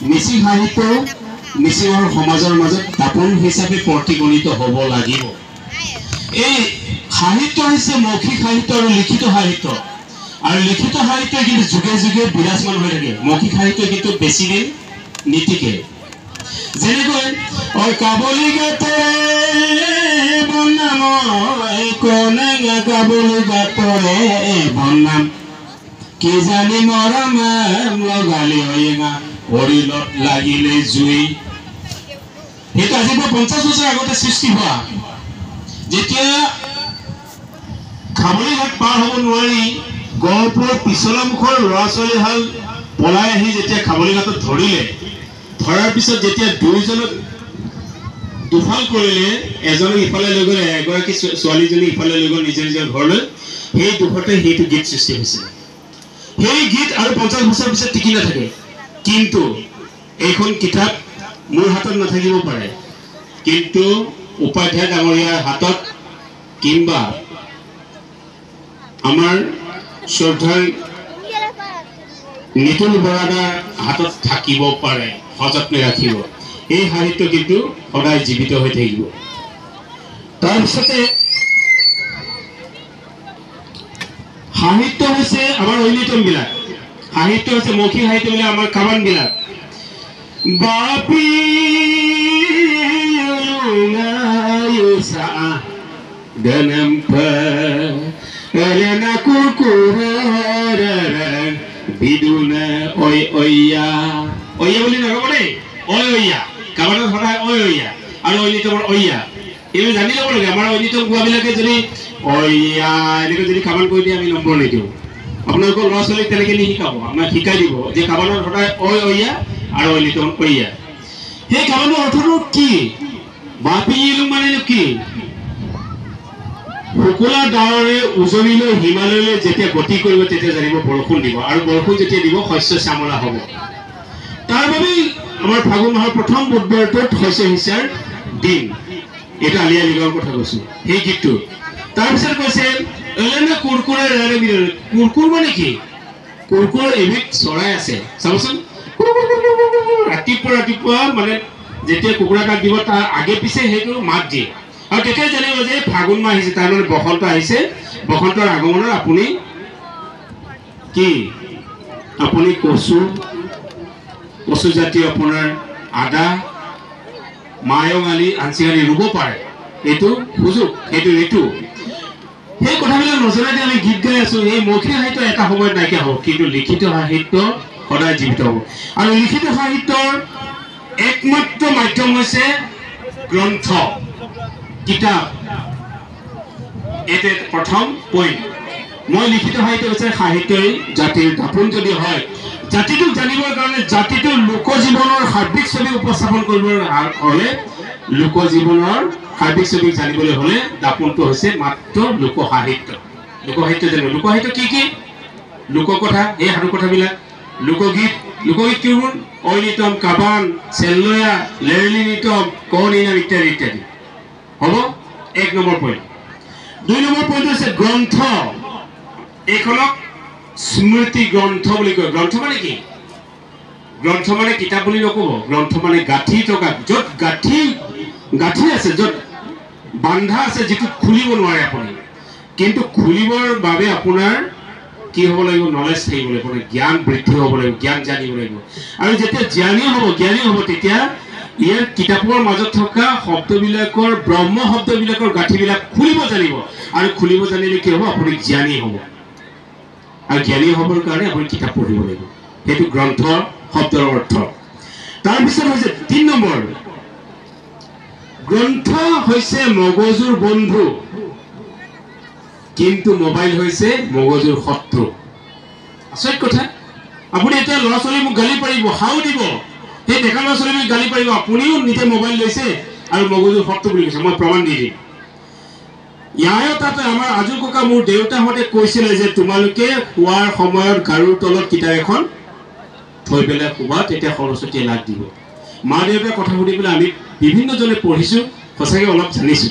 মিচিং সাহিত্য মিচিঙৰ সমাজৰ মাজত দাপোন হিচাপে প্ৰতিগণিত হ'ব লাগিব। এই সাহিত্য হৈছে মৌখিক সাহিত্য আৰু লিখিত সাহিত্য। আৰু লিখিত সাহিত্যই কিন্তু যুগে যুগে বিৰাজমান হৈ থাকে। মৌখিক সাহিত্যই কিন্তু বেছি দিন নীতিকে। যেনেকৈ কাবলি গাতৰে বনাম কনেঙা কাবলি গাতৰে বনাম কি জানি মৰম লগালি হৈঙা পৰিলত লাগিলে জুই। সেইটো আজিৰ পৰা 50 বছৰ আগতে সৃষ্টি হোৱা। যেতিয়া খামলি ঘাট পাৰ হ'ব নোৱাৰি গহপুৰৰ পিছলা মুখৰ ল'ৰা ছোৱালীহাল পলাই আহি যেতিয়া খামলি ঘাটত ধৰিলে, ধৰাৰ পিছত যেতিয়া দুইজনক দুফাল কৰিলে, এজনক ইফালে লৈ গ'লে, এগৰাকী ছোৱালীজনী ইফালে লৈ গ'ল নিজৰ নিজৰ ঘৰলৈ, সেই দুখতে সেইটো গীত সৃষ্টি হৈছিল। সেই গীত আৰু 50 বছৰ পিছত টিকি নাথাকে। কিন্তু এইখন কিতাপ মোৰ হাতত নাথাকিব পাৰে, কিন্তু উপাধ্যায় ডাঙৰীয়াৰ হাতত কিংবা আমাৰ শ্ৰদ্ধাৰ নিতুল বৰাদাৰ হাতত থাকিব পাৰে, সযত্নে ৰাখিব। এই সাহিত্য কিন্তু সদায় জীৱিত হৈ থাকিব। তাৰপিছতে সাহিত্য হৈছে আমাৰ ঐনিতমবিলাক। সাহিত্য হৈছে মৌখিক সাহিত্য বিলাক আমাৰ কামানবিলাক। বাপি Elena kurkurara biduna oi oya oya boli na bole oi oya kabana thora oi oya aru oi nitomor oya ele jani labo lage amar oi nitom guwa bilake jodi oya eniko jodi kaban koi di ami number nei diu apnar ko lora soli teneke ni hikabo amar hikai dibo je kabana thora oi oya aru oi nitom oya he kabana ortho ki bapi ilu mane ki শুকুলা ডাৱৰে উজনিলৈ হিমালয়লৈ যেতিয়া গতি কৰিব তেতিয়া জানিব বৰষুণ দিব, আৰু বৰষুণ যেতিয়া দিব শস্য শ্যামলা হ'ব। তাৰ বাবে আমাৰ ফাগুন মাহৰ প্ৰথম বুধবাৰটোত শস্য সিঁচাৰ দিন। এটা আলি আই লৃগাঙৰ কথা কৈছো সেই গীতটো। তাৰপিছত কৈছে এলেনে কুৰকুৰে ৰাৰে বিৰে। কুৰকুৰ মানে কি? কুৰকুৰ এবিধ চৰাই আছে, চাবচোন। ৰাতিপুৱা মানে যেতিয়া কুকুৰা কাক দিব তাৰ আগে পিছে সেইটো মাত দিয়ে। আৰু তেতিয়া জানিব যে ফাগুন মাহ আহিছে, তাৰ মানে বসন্ত আহিছে। বসন্তৰ আগমনৰ আপুনি কি আপুনি কচু জাতীয় আপোনাৰ আদা মায়ং আলি আনচিঙালি ৰুব পাৰে। এইটো সুযোগ, এইটো ঋতু। সেই কথাবিলাক নজনাই আমি গীত গাই আছো। এই মৌখিক সাহিত্য এটা সময়ত নাইকিয়া হ'ব, কিন্তু লিখিত সাহিত্য সদায় জীৱিত হ'ব। আৰু লিখিত সাহিত্যৰ একমাত্ৰ মাধ্যম হৈছে গ্ৰন্থ, কিতাপ। এটা প্ৰথম পইণ্ট। মই লিখিত সাহিত্য হৈছে সাহিত্যই জাতিৰ দাপোন যদি হয়, জাতিটোক জানিবৰ কাৰণে জাতিটোৰ লোকজীৱনৰ সাৰ্বিক ছবি উপস্থাপন কৰিবৰ হ'লে, লোকজীৱনৰ সাৰ্বিক ছবি জানিবলৈ হ'লে দাপোনটো হৈছে মাত্ৰ লোকসাহিত্য। লোকসাহিত্য জানিব। লোকসাহিত্য কি কি? লোককথা, এই সাধু কথাবিলাক। লোকগীত, লোকগীত কিবোৰ? ঐনিতম, কাবান, চেল্লয়া, লেৰেলি নিতম, কণী নাম ইত্যাদি ইত্যাদি। হ'ব 1 নম্বৰ পইণ্ট। 2 নম্বৰ পইণ্ট হৈছে গ্ৰন্থ। এইখনক স্মৃতি গ্ৰন্থ বুলি কয়। গ্ৰন্থ মানে কি? গ্ৰন্থ মানে কিতাপ বুলি নক'ব। গ্ৰন্থ মানে গাঁঠি থকা, য'ত গাঁঠি আছে, য'ত বান্ধা আছে, যিটো খুলিব নোৱাৰে আপুনি। কিন্তু খুলিবৰ বাবে আপোনাৰ কি হ'ব লাগিব? নলেজ থাকিব লাগিব, জ্ঞান বৃদ্ধি হ'ব লাগিব, জ্ঞান জানিব লাগিব। আৰু যেতিয়া জ্ঞানী হ'ব তেতিয়া ইয়াৰ কিতাপৰ মাজত থকা শব্দবিলাকৰ ব্ৰহ্ম শব্দবিলাকৰ গাঁঠিবিলাক খুলিব জানিব। আৰু খুলিব জানিলে কি হ'ব? আপুনি জ্ঞানী হ'ব। আৰু জ্ঞানী হ'বৰ কাৰণে আপুনি কিতাপ পঢ়িব লাগিব। সেইটো গ্ৰন্থ শব্দৰ অৰ্থ। তাৰপিছত হৈছে 3 নম্বৰ, গ্ৰন্থ হৈছে মগজুৰ বন্ধু, কিন্তু মোবাইল হৈছে মগজুৰ শত্ৰু। আচৰিত কথা। আপুনি এতিয়া ল'ৰা ছোৱালী মোক গালি পাৰিব, হাও দিব, সেই ডেকা ল'ৰা ছোৱালী গালি পাৰিব, আপুনিও নিজে মোবাইল লৈছে আৰু মগজুৰ শত্ৰু বুলি কৈছে। মই প্ৰমাণ দি দিম। ইয়াৰ তাতে আমাৰ আজু ককা মোৰ দেউতাহঁতে কৈছিলে যে তোমালোকে শোৱাৰ সময়ত গাৰুৰ তলত কিতাপ এখন থৈ পেলাই শুবা, তেতিয়া সৰস্বতীয়ে লাগ দিব। মা দেউতাৰ কথা সুধি পেলাই আমি বিভিন্নজনে পঢ়িছো, সঁচাকৈ অলপ জানিছো।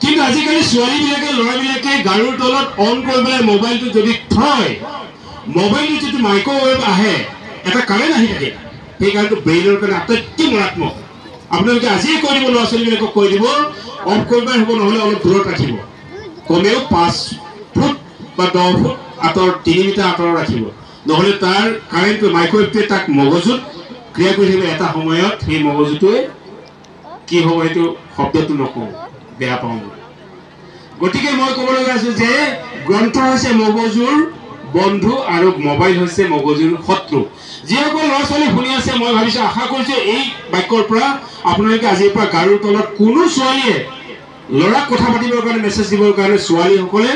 কিন্তু আজিকালি ছোৱালীবিলাকে ল'ৰাবিলাকে গাৰুৰ তলত অন কৰি পেলাই মোবাইলটো যদি থয়, মোবাইলটো যিটো মাইক্ৰৱেভ আহে, এটা কাৰেণ্ট আহি থাকে সেই কাৰণটো ব্ৰেইনৰ কাৰণে আটাইতকৈ মাৰাত্মক আপোনালোকে আজিয়ে কৈ দিব ল'ৰা ছোৱালীবিলাকক কৈ দিব অফ কৰিবই হ'ব নহ'লে অলপ দূৰত ৰাখিব কমেও 5 ফুট বা 10 ফুট আঁতৰ 3 মিটাৰ আঁতৰত ৰাখিব নহ'লে তাৰ কাৰেণ্টটো মাইক্ৰৱেভটোৱে তাক মগজুত ক্ৰিয়া কৰি থাকিব এটা সময়ত সেই মগজুটোৱে কি হ'ব সেইটো শব্দটো নকওঁ বেয়া পাওঁ গতিকে মই ক'ব লগা আছোঁ যে গ্ৰন্থ হৈছে মগজুৰ বন্ধু আৰু মোবাইল হৈছে মগজুৰ শত্ৰু যিসকল ল'ৰা ছোৱালী শুনি আছে মই ভাবিছোঁ আশা কৰিছোঁ এই বাক্যৰ পৰা আপোনালোকে আজিৰ পৰা গাৰুৰ তলত কোনো ছোৱালীয়ে ল'ৰাক কথা পাতিবৰ কাৰণে মেছেজ দিবৰ কাৰণে ছোৱালীসকলে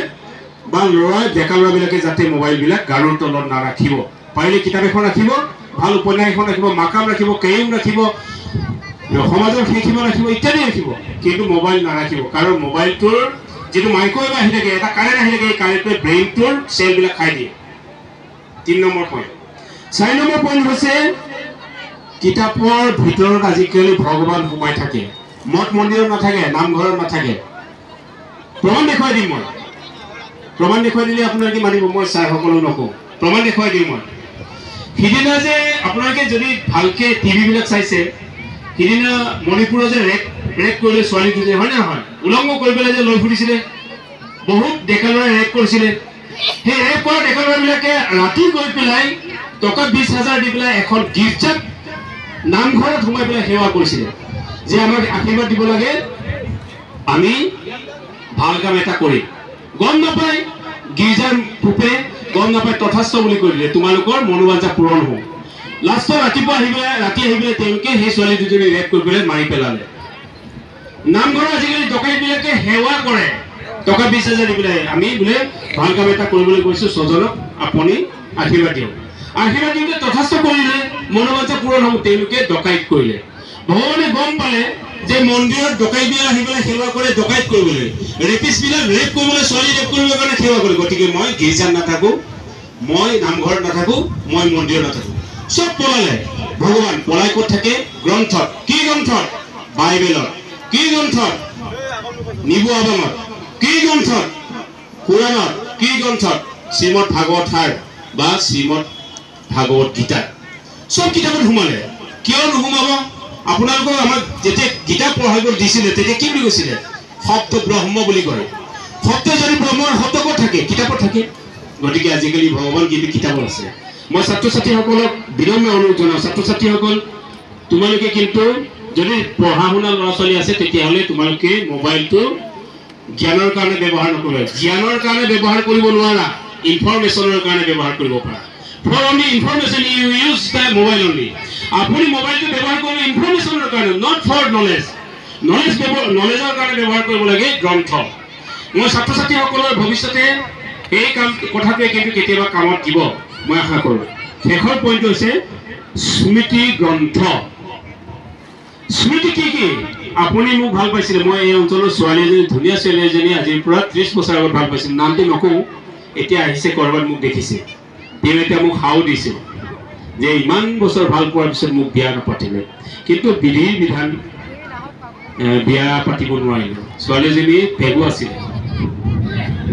বা ল'ৰাই ডেকা ল'ৰাবিলাকে যাতে মোবাইলবিলাক গাৰুৰ তলত নাৰাখিব পাৰিলে কিতাপ এখন ৰাখিব ভাল উপন্যাস এখন ৰাখিব মাকাম ৰাখিব কেইম ৰাখিব সমাজৰ শিক্ষা ৰাখিব ইত্যাদি ৰাখিব কিন্তু মোবাইল নাৰাখিব কাৰণ মোবাইলটোৰ যেটো মাইক্ৰৱেভ আহি থাকে এটা কাৰেণ্ট আহি থাকে এই কাৰেণ্টটোৱে ব্ৰেইনটোৰ চেলবিলাক খাই দিয়ে 3 নম্বৰ পইণ্ট 4 নম্বৰ পইণ্ট হৈছে কিতাপৰ ভিতৰত আজিকালি ভগৱান সোমাই থাকে মঠ মন্দিৰত নাথাকে নামঘৰত নাথাকে প্ৰমাণ দেখুৱাই দিম মই প্ৰমাণ দেখুৱাই দিলে আপোনালোকে মানিব মই চাই সকলো নকওঁ প্ৰমাণ দেখুৱাই দিম মই সিদিনা যে আপোনালোকে যদি ভালকে টিভিবিলাক চাইছে সিদিনা মণিপুৰৰ যে ৰেপ কৰিলে ছোৱালীটো যে হয় নহয় উলংঘ কৰি পেলাই যে লৈ ফুৰিছিলে বহুত ডেকা ল'ৰাই ৰেপ কৰিছিলে সেই ৰেপ কৰা ডেকা ল'ৰাবিলাকে ৰাতি গৈ পেলাই টকা 20,000 দি পেলাই এখন গীৰ্জাত নামঘৰত সোমাই পেলাই সেৱা কৰিছিলে যে আমাক আশীৰ্বাদ দিব লাগে আমি ভাল কাম এটা কৰিম গম নাপায় গীৰ্জাৰ পূপে গম নাপায় তথাস্থ বুলি কৈ দিলে তোমালোকৰ মনোবাঞ্ছা পূৰণ হ'ব লাষ্টত ৰাতিপুৱা ৰাতি আহি পেলাই তেওঁলোকে সেই ছোৱালী দুজনী ৰেপ কৰি পেলাই মাৰি পেলালে নামঘৰত আজিকালি ডকাইতবিলাকে সেৱা কৰে টকা 20,000 দি পেলাই আমি বোলে ভাল কাম এটা কৰিবলৈ গৈছোঁ ছজনক আপুনি আশীৰ্বাদ দিয়ক আশীৰ্বাদ দিওঁতে তথাস্থ কৰিলে মনোবাঞ্ছা পূৰণ হ'ব তেওঁলোকে ডকাইত কৰিলে ভগৱানে গম পালে যে মন্দিৰত ডকাইতবিলাক আহি পেলাই সেৱা কৰে ডকাইত কৰিবলৈ ৰেপিষ্টবিলাক ৰেপ কৰিবলৈ ছোৱালী ৰেপ কৰিবৰ কাৰণে সেৱা কৰে গতিকে মই গীৰ্জাত নাথাকোঁ মই নামঘৰত নাথাকোঁ মই মন্দিৰত নাথাকোঁ সব পলালে ভগৱান পলাই ক'ত থাকে গ্ৰন্থত কি গ্ৰন্থত বাইবেলত কি গ্ৰন্থত নিবু আবামত কি গ্ৰন্থত পুৰাণত কি গ্ৰন্থত শ্ৰীমদ ভাগৱত সাৰ বা শ্ৰীমদ ভাগৱত গীতা সব কিতাপত সোমালে কিয় নোসোমাব আপোনালোকক আমাক যেতিয়া গীতা পঢ়াব দিছিলে তেতিয়া কি বুলি কৈছিলে সপ্ত ব্ৰহ্ম বুলি কয় সপ্ত যদি ব্ৰহ্মৰ সপ্ত ক'ত থাকে কিতাপত থাকে গতিকে আজিকালি ভগৱান কিন্তু কিতাপত আছে মই ছাত্ৰ ছাত্ৰীসকলক বিনম্ৰ অনুৰোধ জনাওঁ ছাত্ৰ ছাত্ৰীসকল তোমালোকে কিন্তু যদি পঢ়া শুনা ল'ৰা ছোৱালী আছে তেতিয়াহ'লে তোমালোকে মোবাইলটো জ্ঞানৰ কাৰণে ব্যৱহাৰ নকৰিবা জ্ঞানৰ কাৰণে ব্যৱহাৰ কৰিব নোৱাৰা ইনফৰমেশ্যনৰ কাৰণে ব্যৱহাৰ কৰিব পাৰা for only information you use the mobile only আপুনি মোবাইলটো ব্যৱহাৰ কৰিব ইনফৰমেশ্যনৰ কাৰণে not for knowledge knowledgeৰ কাৰণে ব্যৱহাৰ কৰিব লাগে গ্ৰন্থ মই ছাত্ৰ ছাত্ৰীসকলৰ ভৱিষ্যতে এই কাম কথাটোৱে কিন্তু কেতিয়াবা কামত দিব মই আশা কৰোঁ শেষৰ পইণ্ট হৈছে স্মৃতি গ্ৰন্থ স্মৃতি কি কি আপুনি মোক ভাল পাইছিলে মই এই অঞ্চলৰ ছোৱালী এজনী ধুনীয়া ছোৱালী এজনী আজিৰ পৰা 30 বছৰ আগত ভাল পাইছিল নামটো নকওঁ এতিয়া আহিছে ক'ৰবাত মোক দেখিছে তেওঁ এতিয়া মোক হাও দিছে যে ইমান বছৰ ভাল পোৱাৰ পিছত মোক বিয়া নাপাতিলে কিন্তু বিধি বিধান বিয়া পাতিব নোৱাৰিলে ছোৱালীজনী পেগু আছিলে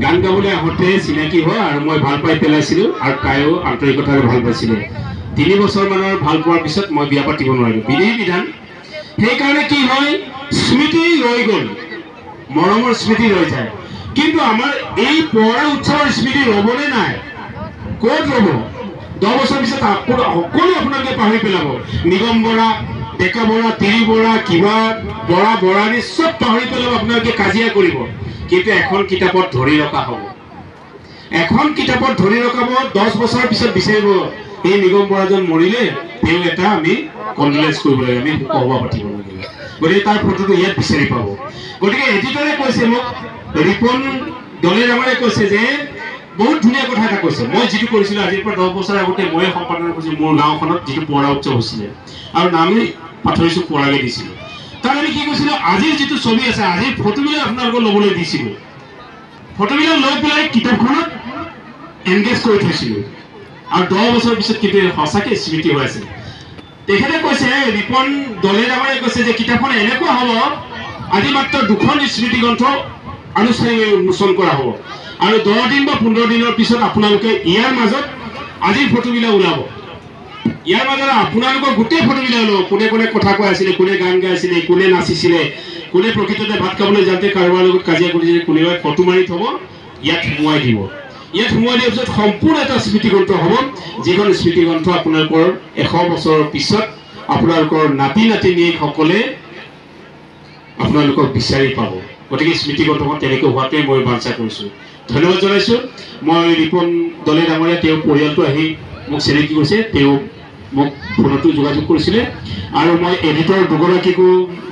গান গাবলৈ আহোঁতে চিনাকি হয় আৰু মই ভাল পাই পেলাইছিলোঁ আৰু তাইও আন্তৰিকতাৰে ভাল পাইছিলে 3 বছৰমানৰ ভাল পোৱাৰ পিছত মই বিয়া পাতিব নোৱাৰিলোঁ বিধি বিধান সেইকাৰণে কি হয় স্মৃতি ৰৈ গ'ল মৰমৰ স্মৃতি ৰৈ যায় কিন্তু আমাৰ এই পঢ়া উৎসৱৰ স্মৃতি ৰ'বনে নাই ক'ত ৰ'ব 10 বছৰ পিছত সকলো আপোনালোকে পাহৰি পেলাব নিগম বৰা ডেকা বৰা তিৰি বৰা কিবা বৰা বৰানী চব পাহৰি পেলাব আপোনালোকে কাজিয়া কৰিব কিন্তু এখন কিতাপত ধৰি ৰখা হ'ব এখন কিতাপত ধৰি ৰখাব 10 বছৰ পিছত বিচাৰিব এই নিগম বৰাজন মৰিলে তেওঁ এটা আমি কনডলেন্স কৰিব লাগে আমি কবা পাতিব লাগে গতিকে তাৰ ফটোটো ইয়াত বিচাৰি পাব গতিকে এডিটৰে কৈছে মোক ৰিপন দলে ডাঙৰে কৈছে যে বহুত ধুনীয়া কথা এটা কৈছে মই যেটো কৰিছিলোঁ আজিৰ পৰা 10 বছৰ আগতে মই সম্পাদন কৰিছিলোঁ মোৰ গাঁওখনত যেটো পঢ়া উৎসৱ হৈছিলে আৰু নামে পাথৰিছো পঢ়াগে দিছিলোঁ তাৰ আমি কি কৈছিলোঁ আজিৰ যেটো ছবি আছে আজিৰ ফটোবিলাক আপোনালোকক ল'বলৈ দিছিলোঁ ফটোবিলাক লৈ পেলাই কিতাপখনত এনগেজ কৰি থৈছিলোঁ আৰু 10 বছৰ পিছত কিন্তু সঁচাকৈ স্মৃতি হৈ আছে তেখেতে কৈছে ৰিপন দলে ডাঙৰে কৈছে যে কিতাপখন এনেকুৱা হ'ব আজি মাত্ৰ 2খন স্মৃতি গ্ৰন্থ আনুষ্ঠানিকভাৱে উন্মোচন কৰা হ'ব আৰু 10 দিন বা 15 দিনৰ পিছত আপোনালোকে ইয়াৰ মাজত আজিৰ ফটোবিলাক ওলাব ইয়াৰ মাজত আপোনালোকৰ গোটেই ফটোবিলাক ল'ব, কোনে কোনে কথা কৈ আছিলে, কোনে গান গাই আছিলে, কোনে নাচিছিলে, কোনে প্ৰকৃততে ভাত খাবলৈ যাওঁতে কাৰোবাৰ লগত কাজিয়া কৰিছিলে, কোনোবাই ফটো মাৰি থ'ব, ইয়াত সোমোৱাই দিব। ইয়াত সোমোৱাই দিয়াৰ পিছত সম্পূৰ্ণ এটা স্মৃতিগ্ৰন্থ হ'ব, যিখন স্মৃতিগ্ৰন্থ আপোনালোকৰ 100 বছৰৰ পিছত আপোনালোকৰ নাতি নাতিনীসকলে আপোনালোকক বিচাৰি পাব। গতিকে স্মৃতিগ্ৰন্থখন তেনেকৈ হোৱাটোৱে মই বাঞ্ছা কৰিছোঁ। ধন্যবাদ জনাইছোঁ। মই ৰিপন দলে ডাঙৰীয়া তেওঁৰ পৰিয়ালটো আহি মোক চিনাকি কৰিছে, তেওঁ মোক ফোনতো যোগাযোগ কৰিছিলে, আৰু মই এডিটৰ দুগৰাকীকো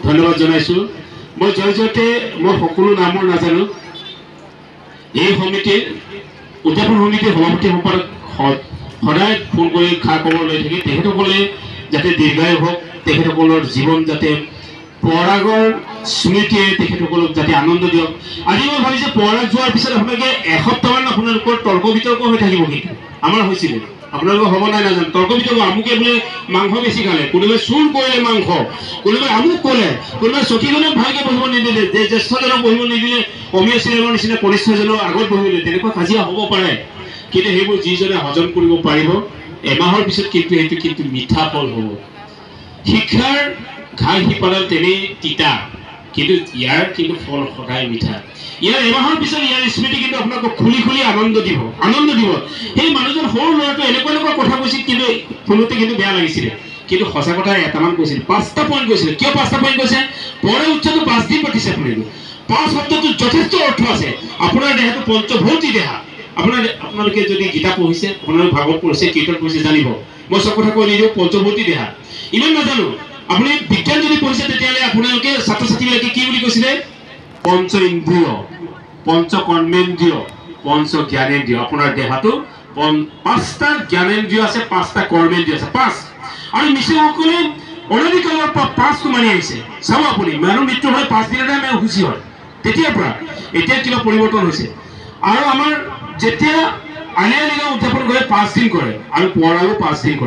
ধন্যবাদ জনাইছোঁ। মই জয়তে মই সকলো নামৰ নাজানো। এই সমিতিৰ উদযাপন সমিতিৰ সভাপতি সম্পাদক সদায় ফোন কৰি খা খবৰ লৈ থাকে। তেখেতসকলে যাতে দীৰ্ঘায়ু হওক, তেখেতসকলৰ জীৱন যাতে পৰাগৰ স্মৃতিয়ে তেখেতসকলক যাতে আনন্দ দিয়ক। আজি মই ভাবিছোঁ পৰাগ যোৱাৰ পিছত আপোনালোকে এসপ্তাহমান আপোনালোকৰ তৰ্ক বিতৰ্ক হৈ থাকিব। কিন্তু আমাৰ হৈছিলে, আপোনালোকৰ হ'ব নাই নাজানো। তৰ্ক বিতৰ্ক, আমুকে বোলে মাংস বেছি খালে, কোনোবাই চুৰ কৰিলে মাংস, কোনোবাই আমুক ক'লে, কোনোবাই চকীখনত ভালকৈ বহিব নিদিলে, যে জ্যেষ্ঠজনক বহিব নিদিলে অমীয় চিনেমাৰ নিচিনা কনিষ্ঠজনৰ আগত বহিলে, তেনেকুৱা কাজিয়া হ'ব পাৰে। কিন্তু সেইবোৰ যিজনে হজম কৰিব পাৰিব, এমাহৰ পিছত কিন্তু সেইটো কিন্তু মিঠা ফল হ'ব। শিক্ষাৰ ঘাই শিপাডাল তেনেই তিতা, কিন্তু ইয়াৰ কিন্তু ফল সদায় মিঠা। ইয়াৰ এমাহৰ পিছত ইয়াৰ স্মৃতি কিন্তু আপোনালোকক খুলি খুলি আনন্দ দিব। সেই মানুহজন সৰু ল'ৰাটো এনেকুৱা কথা কৈছিল, কিন্তু শুনোতে কিন্তু বেয়া লাগিছিলে। কিন্তু সঁচা কথা এটামান কৈছিল, 5টা পইণ্ট কৈছিলে। কিয় 5টা পইণ্ট কৈছে? পৰে উৎসৱটো 5 দিন পাতিছে আপোনালোকে। 5 শব্দটো যথেষ্ট অৰ্থ আছে। আপোনাৰ দেহাটো পঞ্চভৌতিক দেহা। আপোনালোকে যদি গীতা পঢ়িছে, আপোনালোকে ভাগৱত পঢ়িছে, কীৰ্তন পঢ়িছে, জানিব। মই চব কথা কৈ নিদিওঁ, পঞ্চভৌতিক দেহা। ইমান নাজানো। আপুনি বিজ্ঞান যদি পঢ়িছে, তেতিয়াহ'লে আপোনালোকে ছাত্ৰ ছাত্ৰীবিলাকে কি বুলি কৈছিলে? পঞ্চ ইন্দ্ৰিয়, পঞ্চ কৰ্মেন্দ্ৰিয়, পঞ্চ জ্ঞানেন্দ্ৰিয়। আপোনাৰ দেহাটো 5টা জ্ঞানেন্দ্ৰিয় আছে, 5টা কৰ্মেন্দ্ৰিয় আছে, 5। আৰু মিচিংসকলে অনাদিকালৰ পৰা 5টো মানি আহিছে। চাব আপুনি, মানুহ মৃত্যু হয় 5 দিনতে আমি সুচি হয়। তেতিয়াৰ পৰা এতিয়া কিবা পৰিৱৰ্তন হৈছে। আৰু আমাৰ যেতিয়া আলি আই লৃগাং উদযাপন কৰে 5 দিন কৰে, আৰু পৰাগো 5 দিন কৰে।